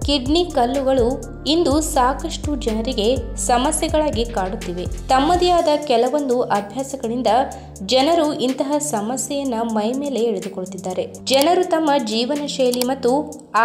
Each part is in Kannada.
ಕಿಡ್ನಿ ಕಲ್ಲುಗಳು ಇಂದು ಸಾಕಷ್ಟು ಜನರಿಗೆ ಸಮಸ್ಯೆಗಳಾಗಿ ಕಾಡುತ್ತಿವೆ. ತಮ್ಮದೇ ಆದ ಕೆಲವೊಂದು ಅಭ್ಯಾಸಗಳಿಂದ ಜನರು ಇಂತಹ ಸಮಸ್ಯೆಯನ್ನ ಮೈ ಮೇಲೆ ಎಳೆದುಕೊಳ್ಳುತ್ತಿದ್ದಾರೆ. ಜನರು ತಮ್ಮ ಜೀವನ ಶೈಲಿ ಮತ್ತು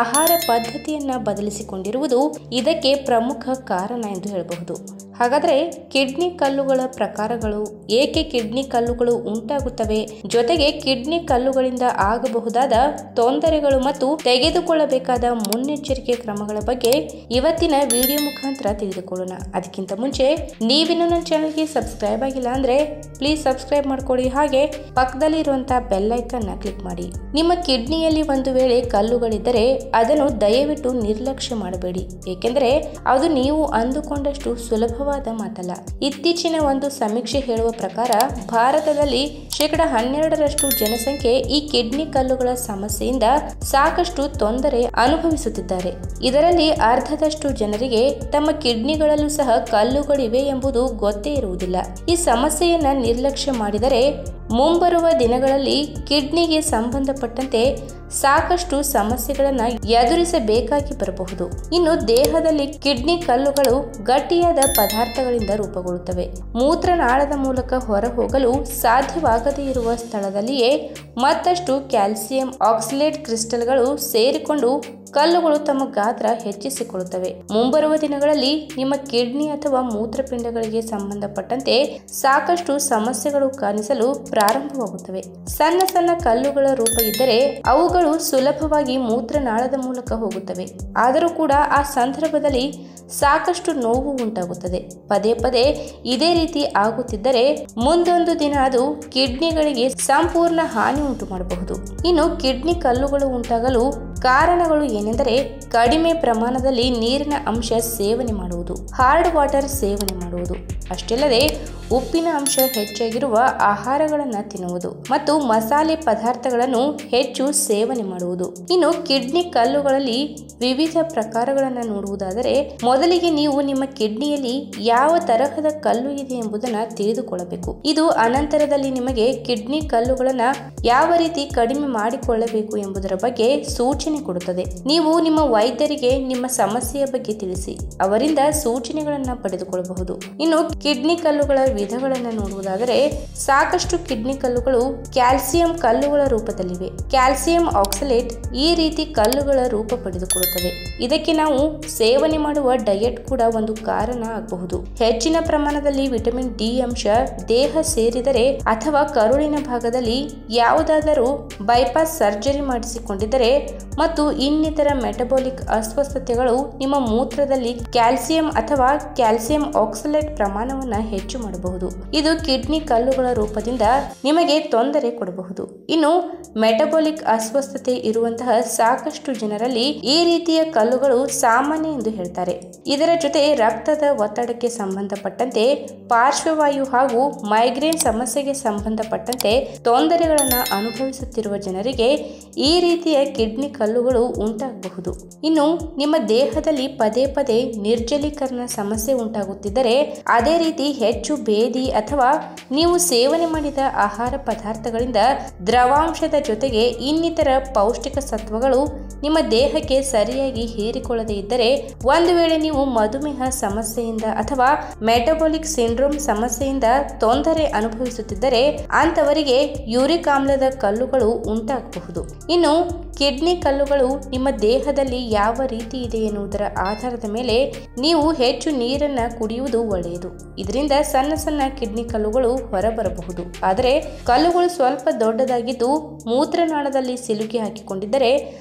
ಆಹಾರ ಪದ್ಧತಿಯನ್ನ ಬದಲಿಸಿಕೊಂಡಿರುವುದು ಇದಕ್ಕೆ ಪ್ರಮುಖ ಕಾರಣ ಎಂದು ಹೇಳಬಹುದು. ಹಾಗಾದರೆ ಕಿಡ್ನಿ ಕಲ್ಲುಗಳ ಪ್ರಕಾರಗಳು, ಏಕೆ ಕಿಡ್ನಿ ಕಲ್ಲುಗಳು ಉಂಟಾಗುತ್ತವೆ, ಜೊತೆಗೆ ಕಿಡ್ನಿ ಕಲ್ಲುಗಳಿಂದ ಆಗಬಹುದಾದ ತೊಂದರೆಗಳು ಮತ್ತು ತೆಗೆದುಕೊಳ್ಳಬೇಕಾದ ಮುನ್ನೆಚ್ಚರಿಕೆ ಕ್ರಮಗಳ ಬಗ್ಗೆ ಇವತ್ತಿನ ವಿಡಿಯೋ ಮುಖಾಂತರ ತಿಳಿದುಕೊಳ್ಳೋಣ. ಅದಕ್ಕಿಂತ ಮುಂಚೆ ನೀವಿನ್ನು ನನ್ನ ಚಾನಲ್ಗೆ ಸಬ್ಸ್ಕ್ರೈಬ್ ಆಗಿಲ್ಲ ಅಂದ್ರೆ ಪ್ಲೀಸ್ ಸಬ್ಸ್ಕ್ರೈಬ್ ಮಾಡ್ಕೊಳ್ಳಿ, ಹಾಗೆ ಪಕ್ಕದಲ್ಲಿ ಇರುವಂತಹ ಬೆಲ್ ಐಕಾನ್ ನ ಕ್ಲಿಕ್ ಮಾಡಿ. ನಿಮ್ಮ ಕಿಡ್ನಿಯಲ್ಲಿ ಒಂದು ವೇಳೆ ಕಲ್ಲುಗಳಿದ್ದರೆ ಅದನ್ನು ದಯವಿಟ್ಟು ನಿರ್ಲಕ್ಷ್ಯ ಮಾಡಬೇಡಿ, ಏಕೆಂದರೆ ಅದು ನೀವು ಅಂದುಕೊಂಡಷ್ಟು ಸುಲಭವಾದ ಮಾತಲ್ಲ. ಇತ್ತೀಚಿನ ಒಂದು ಸಮೀಕ್ಷೆ ಹೇಳುವ ಪ್ರಕಾರ ಭಾರತದಲ್ಲಿ 12% ಜನಸಂಖ್ಯೆ ಈ ಕಿಡ್ನಿ ಕಲ್ಲುಗಳ ಸಮಸ್ಯೆಯಿಂದ ಸಾಕಷ್ಟು ತೊಂದರೆ ಅನುಭವಿಸುತ್ತಿದ್ದಾರೆ. ಇದರಲ್ಲಿ ಅರ್ಧದಷ್ಟು ಜನರಿಗೆ ತಮ್ಮ ಕಿಡ್ನಿಗಳಲ್ಲೂ ಸಹ ಕಲ್ಲುಗಳಿವೆ ಎಂಬುದು ಗೊತ್ತೇ ಇರುವುದಿಲ್ಲ. ಈ ಸಮಸ್ಯೆಯನ್ನ ನಿರ್ಲಕ್ಷ್ಯ ಮಾಡಿದರೆ ಮುಂಬರುವ ದಿನಗಳಲ್ಲಿ ಕಿಡ್ನಿಗೆ ಸಂಬಂಧಪಟ್ಟಂತೆ ಸಾಕಷ್ಟು ಸಮಸ್ಯೆಗಳನ್ನು ಎದುರಿಸಬೇಕಾಗಿ ಬರಬಹುದು. ಇನ್ನು ದೇಹದಲ್ಲಿ ಕಿಡ್ನಿ ಕಲ್ಲುಗಳು ಗಟ್ಟಿಯಾದ ಪದಾರ್ಥಗಳಿಂದ ರೂಪುಗೊಳ್ಳುತ್ತವೆ. ಮೂತ್ರನಾಳದ ಮೂಲಕ ಹೊರಹೋಗಲು ಸಾಧ್ಯವಾಗದೇ ಇರುವ ಸ್ಥಳದಲ್ಲಿಯೇ ಮತ್ತಷ್ಟು ಕ್ಯಾಲ್ಸಿಯಂ ಆಕ್ಸಲೇಟ್ ಕ್ರಿಸ್ಟಲ್ಗಳು ಸೇರಿಕೊಂಡು ಕಲ್ಲುಗಳು ತಮ್ಮ ಗಾತ್ರ ಹೆಚ್ಚಿಸಿಕೊಳ್ಳುತ್ತವೆ. ಮುಂಬರುವ ದಿನಗಳಲ್ಲಿ ನಿಮ್ಮ ಕಿಡ್ನಿ ಅಥವಾ ಮೂತ್ರಪಿಂಡಗಳಿಗೆ ಸಂಬಂಧಪಟ್ಟಂತೆ ಸಾಕಷ್ಟು ಸಮಸ್ಯೆಗಳು ಕಾಣಿಸಲು ಪ್ರಾರಂಭವಾಗುತ್ತವೆ. ಸಣ್ಣ ಸಣ್ಣ ಕಲ್ಲುಗಳ ರೂಪ ಇದ್ದರೆ ಅವುಗಳು ಸುಲಭವಾಗಿ ಮೂತ್ರನಾಳದ ಮೂಲಕ ಹೋಗುತ್ತವೆ. ಆದರೂ ಕೂಡ ಆ ಸಂದರ್ಭದಲ್ಲಿ ಸಾಕಷ್ಟು ನೋವು ಉಂಟಾಗುತ್ತದೆ. ಪದೇ ಪದೇ ಇದೇ ರೀತಿ ಆಗುತ್ತಿದ್ದರೆ ಮುಂದೊಂದು ದಿನ ಅದು ಕಿಡ್ನಿಗಳಿಗೆ ಸಂಪೂರ್ಣ ಹಾನಿ ಉಂಟು ಮಾಡಬಹುದು. ಇನ್ನು ಕಿಡ್ನಿ ಕಲ್ಲುಗಳು ಉಂಟಾಗಲು ಕಾರಣಗಳು ಏನೆಂದರೆ ಕಡಿಮೆ ಪ್ರಮಾಣದಲ್ಲಿ ನೀರಿನ ಅಂಶ ಸೇವನೆ ಮಾಡುವುದು, ಹಾರ್ಡ್ ವಾಟರ್ ಸೇವನೆ ಮಾಡುವುದು, ಅಷ್ಟಲ್ಲದೆ ಉಪ್ಪಿನ ಅಂಶ ಹೆಚ್ಚಾಗಿರುವ ಆಹಾರಗಳನ್ನು ತಿನ್ನುವುದು ಮತ್ತು ಮಸಾಲೆ ಪದಾರ್ಥಗಳನ್ನು ಹೆಚ್ಚು ಸೇವನೆ ಮಾಡುವುದು. ಇನ್ನು ಕಿಡ್ನಿ ಕಲ್ಲುಗಳಲ್ಲಿ ವಿವಿಧ ಪ್ರಕಾರಗಳನ್ನು ನೋಡುವುದಾದರೆ ಮೊದಲಿಗೆ ನೀವು ನಿಮ್ಮ ಕಿಡ್ನಿಯಲ್ಲಿ ಯಾವ ತರಹದ ಕಲ್ಲು ಇದೆ ಎಂಬುದನ್ನು ತಿಳಿದುಕೊಳ್ಳಬೇಕು. ಇದು ಅನಂತರದಲ್ಲಿ ನಿಮಗೆ ಕಿಡ್ನಿ ಕಲ್ಲುಗಳನ್ನ ಯಾವ ರೀತಿ ಕಡಿಮೆ ಮಾಡಿಕೊಳ್ಳಬೇಕು ಎಂಬುದರ ಬಗ್ಗೆ ಸೂಚನೆ ಕೊಡುತ್ತದೆ. ನೀವು ನಿಮ್ಮ ವೈದ್ಯರಿಗೆ ನಿಮ್ಮ ಸಮಸ್ಯೆಯ ಬಗ್ಗೆ ತಿಳಿಸಿ ಅವರಿಂದ ಸೂಚನೆಗಳನ್ನ ಪಡೆದುಕೊಳ್ಳಬಹುದು. ಇನ್ನು ಕಿಡ್ನಿ ಕಲ್ಲುಗಳ ವಿಧಗಳನ್ನು ನೋಡುವುದಾದರೆ ಸಾಕಷ್ಟು ಕಿಡ್ನಿ ಕಲ್ಲುಗಳು ಕ್ಯಾಲ್ಸಿಯಂ ಕಲ್ಲುಗಳ ರೂಪದಲ್ಲಿವೆ. ಕ್ಯಾಲ್ಸಿಯಂ ಆಕ್ಸಲೇಟ್ ಈ ರೀತಿ ಕಲ್ಲುಗಳ ರೂಪ ಪಡೆದುಕೊಳ್ಳುತ್ತದೆ. ಇದಕ್ಕೆ ನಾವು ಸೇವನೆ ಮಾಡುವ ಡಯಟ್ ಕೂಡ ಒಂದು ಕಾರಣ ಆಗಬಹುದು. ಹೆಚ್ಚಿನ ಪ್ರಮಾಣದಲ್ಲಿ ವಿಟಮಿನ್ ಡಿ ಅಂಶ ದೇಹ ಸೇರಿದರೆ ಅಥವಾ ಕರುಳಿನ ಭಾಗದಲ್ಲಿ ಯಾವುದಾದರೂ ಬೈಪಾಸ್ ಸರ್ಜರಿ ಮಾಡಿಸಿಕೊಂಡಿದ್ದರೆ ಮತ್ತು ಇನ್ನಿತರ ಮೆಟಬಾಲಿಕ್ ಅಸ್ವಸ್ಥತೆಗಳು ನಿಮ್ಮ ಮೂತ್ರದಲ್ಲಿ ಕ್ಯಾಲ್ಸಿಯಂ ಅಥವಾ ಕ್ಯಾಲ್ಸಿಯಂ ಆಕ್ಸಲೇಟ್ ಪ್ರಮಾಣವನ್ನು ಹೆಚ್ಚು ಮಾಡಬಹುದು. ಇದು ಕಿಡ್ನಿ ಕಲ್ಲುಗಳ ರೂಪದಿಂದ ನಿಮಗೆ ತೊಂದರೆ ಕೊಡಬಹುದು. ಇನ್ನು ಮೆಟಬಾಲಿಕ್ ಅಸ್ವಸ್ಥತೆ ಇರುವಂತಹ ಸಾಕಷ್ಟು ಜನರಲ್ಲಿ ಈ ರೀತಿಯ ಕಲ್ಲುಗಳು ಸಾಮಾನ್ಯ ಎಂದು ಹೇಳ್ತಾರೆ. ಇದರ ಜೊತೆ ರಕ್ತದ ಒತ್ತಡಕ್ಕೆ ಸಂಬಂಧಪಟ್ಟಂತೆ, ಪಾರ್ಶ್ವವಾಯು ಹಾಗೂ ಮೈಗ್ರೇನ್ ಸಮಸ್ಯೆಗೆ ಸಂಬಂಧಪಟ್ಟಂತೆ ತೊಂದರೆಗಳನ್ನು ಅನುಭವಿಸುತ್ತಿರುವ ಜನರಿಗೆ ಈ ರೀತಿಯ ಕಿಡ್ನಿ ಕಲ್ಲುಗಳು ಉಂಟಾಗಬಹುದು. ಇನ್ನು ನಿಮ್ಮ ದೇಹದಲ್ಲಿ ಪದೇ ಪದೇ ನಿರ್ಜಲೀಕರಣ ಸಮಸ್ಯೆ ಉಂಟಾಗುತ್ತಿದ್ದರೆ, ಅದೇ ರೀತಿ ಹೆಚ್ಚು ಬೇದಿ ಅಥವಾ ನೀವು ಸೇವನೆ ಮಾಡಿದ ಆಹಾರ ಪದಾರ್ಥಗಳಿಂದ ದ್ರವಾಂಶದ ಜೊತೆಗೆ ಇನ್ನಿತರ ಪೌಷ್ಟಿಕ ಸತ್ವಗಳು ನಿಮ್ಮ ದೇಹಕ್ಕೆ ಸರಿಯಾಗಿ ಹೀರಿಕೊಳ್ಳದೇ ಇದ್ದರೆ, ಒಂದು ವೇಳೆ ನೀವು ಮಧುಮೇಹ ಸಮಸ್ಯೆಯಿಂದ ಅಥವಾ ಮೆಟಬಾಲಿಕ್ ಸಿಂಡ್ರೋಮ್ ಸಮಸ್ಯೆಯಿಂದ ತೊಂದರೆ ಅನುಭವಿಸುತ್ತಿದ್ದರೆ ಅಂತವರಿಗೆ ಯೂರಿಕ್ ಆಮ್ಲದ ಕಲ್ಲುಗಳು ಉಂಟಾಗಬಹುದು. ಇನ್ನು ಕಿಡ್ನಿ ಕಲ್ಲುಗಳು ನಿಮ್ಮ ದೇಹದಲ್ಲಿ ಯಾವ ರೀತಿ ಇದೆ ಎನ್ನುವುದರ ಆಧಾರದ ಮೇಲೆ ನೀವು ಹೆಚ್ಚು ನೀರನ್ನು ಕುಡಿಯುವುದು ಒಳ್ಳೆಯದು. ಇದರಿಂದ ಸಣ್ಣ ಸಣ್ಣ ಕಿಡ್ನಿ ಕಲ್ಲುಗಳು ಹೊರಬರಬಹುದು. ಆದರೆ ಕಲ್ಲುಗಳು ಸ್ವಲ್ಪ ದೊಡ್ಡದಾಗಿದ್ದು ಮೂತ್ರನಾಳದಲ್ಲಿ ಸಿಲುಕಿ ಹಾಕಿಕೊಂಡಿದ್ದರೆ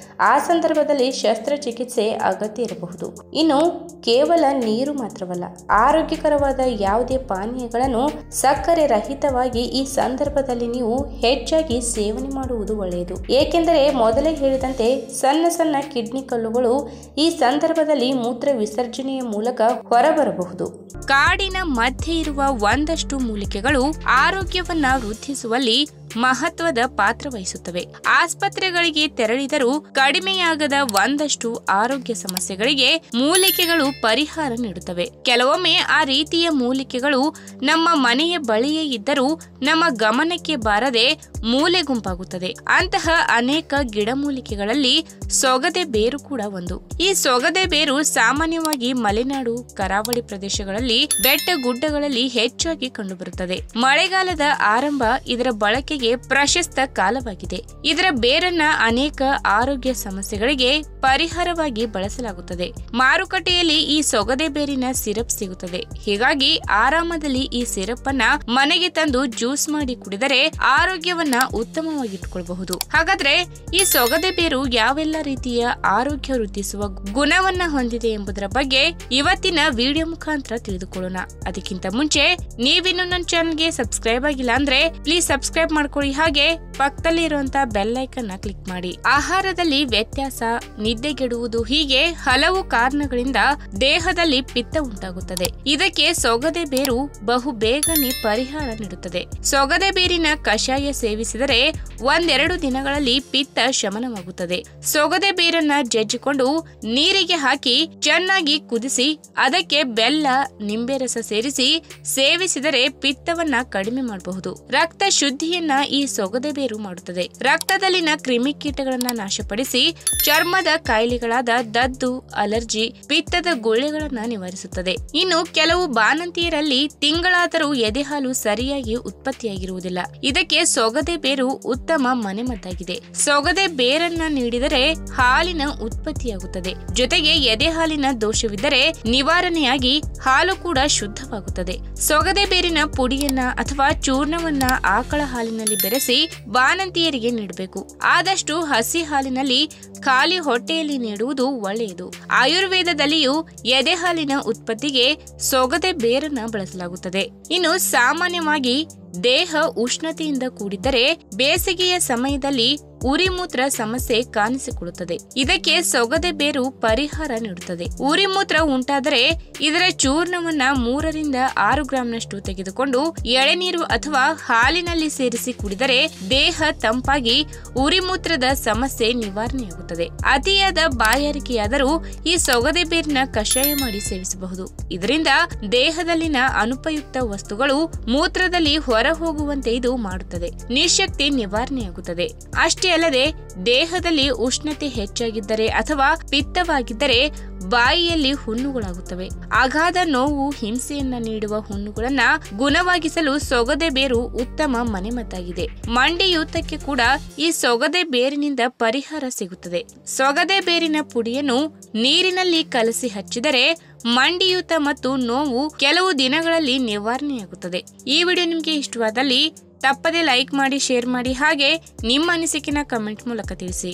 ಆ ಸಂದರ್ಭದಲ್ಲಿ ಶಸ್ತ್ರಚಿಕಿತ್ಸೆ ಅಗತ್ಯ ಇರಬಹುದು. ಇನ್ನು ಕೇವಲ ನೀರು ಮಾತ್ರವಲ್ಲ, ಆರೋಗ್ಯಕರವಾದ ಯಾವುದೇ ಪಾನೀಯಗಳನ್ನು ಸಕ್ಕರೆ ರಹಿತವಾಗಿ ಈ ಸಂದರ್ಭದಲ್ಲಿ ನೀವು ಹೆಚ್ಚಾಗಿ ಸೇವನೆ ಮಾಡುವುದು ಒಳ್ಳೆಯದು. ಏಕೆಂದರೆ ಮೊದಲೇ ಹೇಳಿದಂತೆ ಸಣ್ಣ ಸಣ್ಣ ಕಿಡ್ನಿ ಕಲ್ಲುಗಳು ಈ ಸಂದರ್ಭದಲ್ಲಿ ಮೂತ್ರ ವಿಸರ್ಜನೆಯ ಮೂಲಕ ಹೊರಬರಬಹುದು. ಕಾಡಿನ ಮಧ್ಯೆ ಇರುವ ಒಂದಷ್ಟು ಮೂಲಿಕೆಗಳು ಆರೋಗ್ಯವನ್ನ ವೃದ್ಧಿಸುವಲ್ಲಿ ಮಹತ್ವದ ಪಾತ್ರ ವಹಿಸುತ್ತವೆ. ಆಸ್ಪತ್ರೆಗಳಿಗೆ ತೆರಳಿದರೂ ಕಡಿಮೆಯಾಗದ ಒಂದಷ್ಟು ಆರೋಗ್ಯ ಸಮಸ್ಯೆಗಳಿಗೆ ಮೂಲಿಕೆಗಳು ಪರಿಹಾರ ನೀಡುತ್ತವೆ. ಕೆಲವೊಮ್ಮೆ ಆ ರೀತಿಯ ಮೂಲಿಕೆಗಳು ನಮ್ಮ ಮನೆಯ ಬಳಿಯೇ ಇದ್ದರೂ ನಮ್ಮ ಗಮನಕ್ಕೆ ಬಾರದೆ ಮೂಲೆ ಗುಂಪಾಗುತ್ತದೆ. ಅಂತಹ ಅನೇಕ ಗಿಡಮೂಲಿಕೆಗಳಲ್ಲಿ ಸೊಗದೆ ಬೇರು ಕೂಡ ಒಂದು. ಈ ಸೊಗದೆ ಬೇರು ಸಾಮಾನ್ಯವಾಗಿ ಮಲೆನಾಡು, ಕರಾವಳಿ ಪ್ರದೇಶಗಳಲ್ಲಿ, ಬೆಟ್ಟ ಗುಡ್ಡಗಳಲ್ಲಿ ಹೆಚ್ಚಾಗಿ ಕಂಡುಬರುತ್ತದೆ. ಮಳೆಗಾಲದ ಆರಂಭ ಇದರ ಬಳಕೆಗೆ ಪ್ರಶಸ್ತ ಕಾಲವಾಗಿದೆ. ಇದರ ಬೇರನ್ನ ಅನೇಕ ಆರೋಗ್ಯ ಸಮಸ್ಯೆಗಳಿಗೆ ಪರಿಹಾರವಾಗಿ ಬಳಸಲಾಗುತ್ತದೆ. ಮಾರುಕಟ್ಟೆಯಲ್ಲಿ ಈ ಸೊಗದೆ ಬೇರಿನ ಸಿರಪ್ ಸಿಗುತ್ತದೆ. ಹೀಗಾಗಿ ಆರಾಮದಲ್ಲಿ ಈ ಸಿರಪ್ ಅನ್ನ ಮನೆಗೆ ತಂದು ಜ್ಯೂಸ್ ಮಾಡಿ ಕುಡಿದರೆ ಆರೋಗ್ಯವನ್ನ ಉತ್ತಮವಾಗಿಟ್ಟುಕೊಳ್ಳಬಹುದು. ಹಾಗಾದ್ರೆ ಈ ಸೊಗದೆ ಬೇರು ಯಾವೆಲ್ಲ ರೀತಿಯ ಆರೋಗ್ಯ ವೃದ್ಧಿಸುವ ಗುಣವನ್ನ ಹೊಂದಿದೆ ಎಂಬುದರ ಬಗ್ಗೆ ಇವತ್ತಿನ ವಿಡಿಯೋ ಮುಖಾಂತರ ತಿಳಿದುಕೊಳ್ಳೋಣ. ಅದಕ್ಕಿಂತ ಮುಂಚೆ ನೀವಿನ್ನು ನನ್ನ ಚಾನಲ್ಗೆ ಸಬ್ಸ್ಕ್ರೈಬ್ ಆಗಿಲ್ಲ ಅಂದ್ರೆ ಪ್ಲೀಸ್ ಸಬ್ಸ್ಕ್ರೈಬ್ ಮಾಡ್ಕೊಳ್ಳಿ. ಹಾಗೆ ಪಕ್ಕದಲ್ಲಿ ಇರುವಂತಹ ಬೆಲ್ ಐಕನ್ ಕ್ಲಿಕ್ ಮಾಡಿ. ಆಹಾರದಲ್ಲಿ ವ್ಯತ್ಯಾಸ, ನಿದ್ದೆಗೆಡುವುದು ಹೀಗೆ ಹಲವು ಕಾರಣಗಳಿಂದ ದೇಹದಲ್ಲಿ ಪಿತ್ತ ಉಂಟಾಗುತ್ತದೆ. ಇದಕ್ಕೆ ಸೊಗದೆ ಬೇರು ಬಹು ಬೇಗನೆ ಪರಿಹಾರ ನೀಡುತ್ತದೆ. ಸೊಗದೆ ಬೇರಿನ ಕಷಾಯ ಸೇವಿಸಿದರೆ ಒಂದೆರಡು ದಿನಗಳಲ್ಲಿ ಪಿತ್ತ ಶಮನವಾಗುತ್ತದೆ. ಸೊಗದೆ ಬೇರನ್ನ ಜಜ್ಜಿಕೊಂಡು ನೀರಿಗೆ ಹಾಕಿ ಚೆನ್ನಾಗಿ ಕುದಿಸಿ ಅದಕ್ಕೆ ಬೆಲ್ಲ, ನಿಂಬೆ ರಸ ಸೇರಿಸಿ ಸೇವಿಸಿದರೆ ಪಿತ್ತವನ್ನ ಕಡಿಮೆ ಮಾಡಬಹುದು. ರಕ್ತ ಶುದ್ಧಿಯನ್ನ ಈ ಸೊಗದೆ ಬೇರು ಮಾಡುತ್ತದೆ. ರಕ್ತದಲ್ಲಿನ ಕ್ರಿಮಿಕೀಟಗಳನ್ನ ನಾಶಪಡಿಸಿ ಚರ್ಮದ ಕಾಯಿಲೆಗಳಾದ ದದ್ದು, ಅಲರ್ಜಿ, ಪಿತ್ತದ ಗುಳ್ಳೆಗಳನ್ನ ನಿವಾರಿಸುತ್ತದೆ. ಇನ್ನು ಕೆಲವು ಬಾಣಂತಿಯರಲ್ಲಿ ತಿಂಗಳಾದರೂ ಎದೆಹಾಲು ಸರಿಯಾಗಿ ಉತ್ಪತ್ತಿಯಾಗಿರುವುದಿಲ್ಲ. ಇದಕ್ಕೆ ಸೊಗದೆ ಬೇರು ಉತ್ತಮ ಮನೆಮದ್ದಾಗಿದೆ. ಸೊಗದೆ ಬೇರನ್ನ ನೀಡಿದರೆ ಹಾಲಿನ ಉತ್ಪತ್ತಿಯಾಗುತ್ತದೆ. ಜೊತೆಗೆ ಎದೆ ಹಾಲಿನ ದೋಷವಿದ್ದರೆ ನಿವಾರಣೆಯಾಗಿ ಹಾಲು ಕೂಡ ಶುದ್ಧವಾಗುತ್ತದೆ. ಸೊಗದೆ ಬೇರಿನ ಪುಡಿಯನ್ನ ಅಥವಾ ಚೂರ್ಣವನ್ನ ಆಕಳ ಹಾಲಿನಲ್ಲಿ ಬೆರೆಸಿ ಬಾಣಂತಿಯರಿಗೆ ನೀಡಬೇಕು. ಆದಷ್ಟು ಹಸಿ ಹಾಲಿನಲ್ಲಿ ಖಾಲಿ ಹೊಟ್ಟೆಯಲ್ಲಿ ನೀಡುವುದು ಒಳ್ಳೆಯದು. ಆಯುರ್ವೇದದಲ್ಲಿಯೂ ಎದೆ ಹಾಲಿನ ಉತ್ಪತ್ತಿಗೆ ಸೊಗದೆ ಬೇರನ್ನ ಬಳಸಲಾಗುತ್ತದೆ. ಇನ್ನು ಸಾಮಾನ್ಯವಾಗಿ ದೇಹ ಉಷ್ಣತೆಯಿಂದ ಕೂಡಿದ್ದರೆ ಬೇಸಿಗೆಯ ಸಮಯದಲ್ಲಿ ಉರಿಮೂತ್ರ ಸಮಸ್ಯೆ ಕಾಣಿಸಿಕೊಳ್ಳುತ್ತದೆ. ಇದಕ್ಕೆ ಸೊಗದೆ ಬೇರು ಪರಿಹಾರ ನೀಡುತ್ತದೆ. ಉರಿಮೂತ್ರ ಉಂಟಾದರೆ ಇದರ ಚೂರ್ಣವನ್ನ 3 ರಿಂದ 6 ಗ್ರಾಂನಷ್ಟು ತೆಗೆದುಕೊಂಡು ಎಳೆನೀರು ಅಥವಾ ಹಾಲಿನಲ್ಲಿ ಸೇರಿಸಿ ಕುಡಿದರೆ ದೇಹ ತಂಪಾಗಿ ಉರಿಮೂತ್ರದ ಸಮಸ್ಯೆ ನಿವಾರಣೆಯಾಗುತ್ತದೆ. ಅತಿಯಾದ ಬಾಯಾರಿಕೆಯಾದರೂ ಈ ಸೊಗದೆ ಬೇರಿನ ಕಷಾಯ ಮಾಡಿ ಸೇವಿಸಬಹುದು. ಇದರಿಂದ ದೇಹದಲ್ಲಿನ ಅನುಪಯುಕ್ತ ವಸ್ತುಗಳು ಮೂತ್ರದಲ್ಲಿ ಹೊರ ಹೋಗುವಂತೆ ಇದು ಮಾಡುತ್ತದೆ. ನಿಶಕ್ತಿ ನಿವಾರಣೆಯಾಗುತ್ತದೆ. ಅಷ್ಟೇ ಅಲ್ಲದೆ ದೇಹದಲ್ಲಿ ಉಷ್ಣತೆ ಹೆಚ್ಚಾಗಿದ್ದರೆ ಅಥವಾ ಪಿತ್ತವಾಗಿದ್ದರೆ ಬಾಯಿಯಲ್ಲಿ ಹುಣ್ಣುಗಳಾಗುತ್ತವೆ. ಅಗಾಧ ನೋವು, ಹಿಂಸೆಯನ್ನ ನೀಡುವ ಹುಣ್ಣುಗಳನ್ನ ಗುಣವಾಗಿಸಲು ಸೊಗದೆ ಬೇರು ಉತ್ತಮ ಮನೆಮದ್ದಾಗಿದೆ. ಮಂಡಿಯೂತಕ್ಕೆ ಕೂಡ ಈ ಸೊಗದೆ ಬೇರಿನಿಂದ ಪರಿಹಾರ ಸಿಗುತ್ತದೆ. ಸೊಗದೆ ಬೇರಿನ ಪುಡಿಯನ್ನು ನೀರಿನಲ್ಲಿ ಕಲಸಿ ಹಚ್ಚಿದರೆ ಮಂಡಿಯೂತ ಮತ್ತು ನೋವು ಕೆಲವು ದಿನಗಳಲ್ಲಿ ನಿವಾರಣೆಯಾಗುತ್ತದೆ. ಈ ವಿಡಿಯೋ ನಿಮಗೆ ಇಷ್ಟವಾದಲ್ಲಿ ತಪ್ಪದೆ ಲೈಕ್ ಮಾಡಿ, ಶೇರ್ ಮಾಡಿ, ಹಾಗೆ ನಿಮ್ಮ ಅನಿಸಿಕೆನ ಕಮೆಂಟ್ ಮೂಲಕ ತಿಳಿಸಿ.